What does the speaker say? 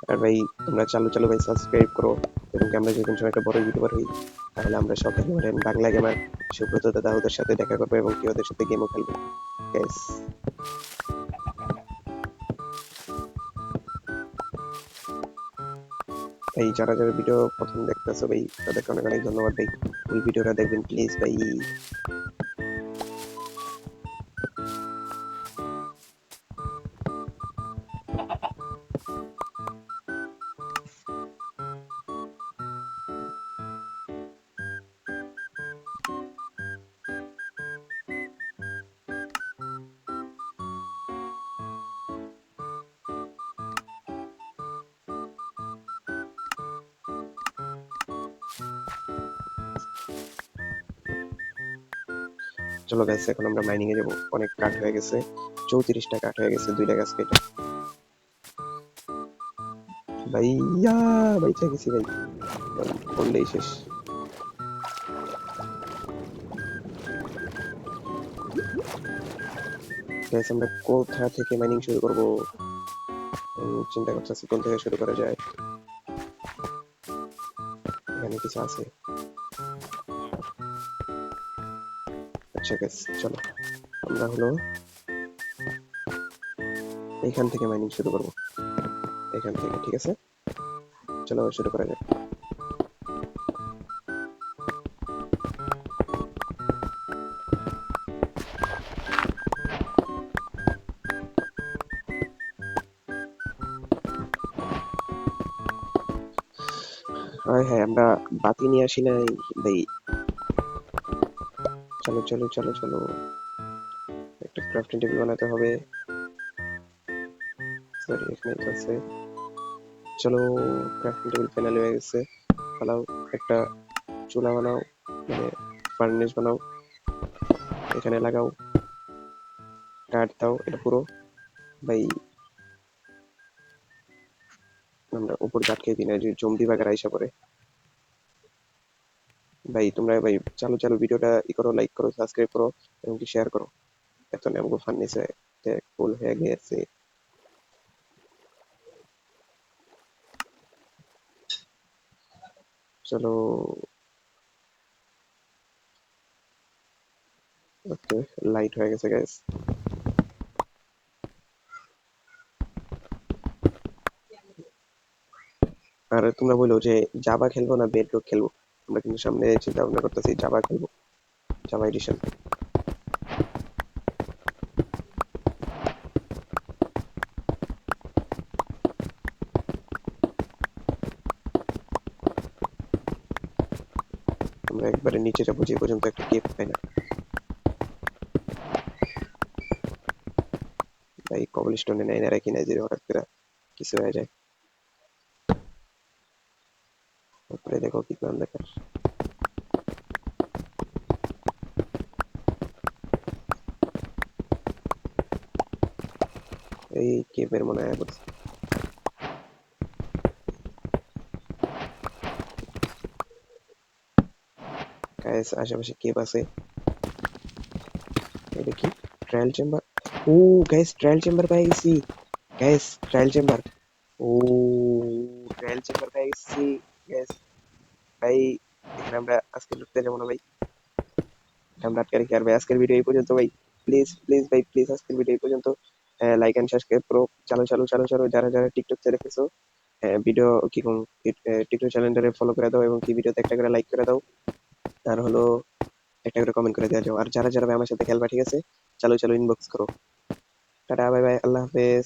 আর ভাই তোমরা চালু চালু ভাই সাবস্ক্রাইব করো, এবং কি আমরা যদি সময় একটা বড় ইউটিউবার হই তাহলে আমরা সব একেবারে বাংলা গেমার সুব্রত দাদা ওদের সাথে দেখা করবো এবং কি ওদের সাথে গেমও খেলবো। Yes. ভাই যারা যারা ভিডিও প্রথম দেখতেছো ভাই তাদেরকে অনেক অনেক ধন্যবাদ ভাই, ফুল ভিডিওটা দেখবেন প্লিজ ভাই। চলো গাইস এখন আমরা মাইনিং এ যাবো, অনেক কাঠ হয়ে গেছে, 34টা কাঠ হয়ে গেছে, 2টা গাছ কেটে। ভাইয়া বাইচা গেছি ভাই, করলেই শেষ। গাইস আমরা কোথা থেকে মাইনিং শুরু করব, চিন্তা করতেছি কোন থেকে শুরু করা যায়। এখানে কিছু আছে। আচ্ছা গাইস চলো আমরা হলো এখান থেকে মাইনিং শুরু করব, এখান থেকে, ঠিক আছে চলো শুরু করা যাক। আর হ্যাঁ আমরা বাতি নিয়ে আসি নাই ভাই। চলো চলো চলো চলো, একটা ক্রাফটিং টেবিল বানাতে হবে। সরি এখানে তো আছে। চলো ক্রাফটিং টেবিল ফাইনাল হয়ে গেছে। বানাও একটা চুলা বানাও, মানে ফার্নেস বানাও, এখানে লাগাও, কাঠ দাও এটা পুরো। ভাই আমরা উপর কাঠ খেয়ে দিই না, যে জম্বি বাগার আইসা পড়ে। ভাই তোমরা ভাই চালু চালু ভিডিওটা ই করো, লাইক করো, সাবস্ক্রাইব করো এবং কি শেয়ার করো। এত নেমগো ফার্নেসে ফুল হয়ে গেছে। চলো ওকে, লাইট হয়ে গেছে গাইস। আর তোমরা বলো যে জাভা খেলবো না বেডরক খেলবো, আমরা কিন্তু সামনে চিন্তা ভাবনা করতেছি জাভা খেলবো, জাভা এডিশন। আমরা একবারে নিচে যাবো যে পর্যন্ত একটা কেপ পাই না। ভাই কবল স্টোনে নাই না রাখি নাই যে হঠাৎ করে কিছু হয়ে যায়। তারপরে দেখো কি প্ল্যান দেখার। এই কেপের মনে হয় পড়ছে। গাইস আশেপাশে কেপ আছে। এটা কি ট্রায়াল চেম্বার? ও গাইস ট্রায়াল চেম্বার পেয়ে গেছি। গাইস ট্রায়াল চেম্বার, ও ট্রায়াল চেম্বার পেয়ে গেছি গাইস। ভাই এখানে আমরা আজকে লুটতে যাবো না ভাই, আমরা আটকে রেখে আর ভাই আজকের ভিডিও এই পর্যন্ত ভাই। প্লিজ প্লিজ ভাই প্লিজ আজকের ভিডিও এই পর্যন্ত। লাইক এন্ড সাবস্ক্রাইব করো, চালো চালো চালো চালো, যারা যারা টিকটক তে দেখতেছো ভিডিও কি কোন টিকটক চ্যানেলটারে ফলো করে দাও এবং কি ভিডিওতে একটা করে লাইক করে দাও, আর হলো একটা করে কমেন্ট করে দেওয়া যাও। আর যারা যারা ভাই আমার সাথে খেলবা ঠিক আছে, চালো চালো ইনবক্স করো। টাটা বাই বাই, আল্লাহ হাফেজ।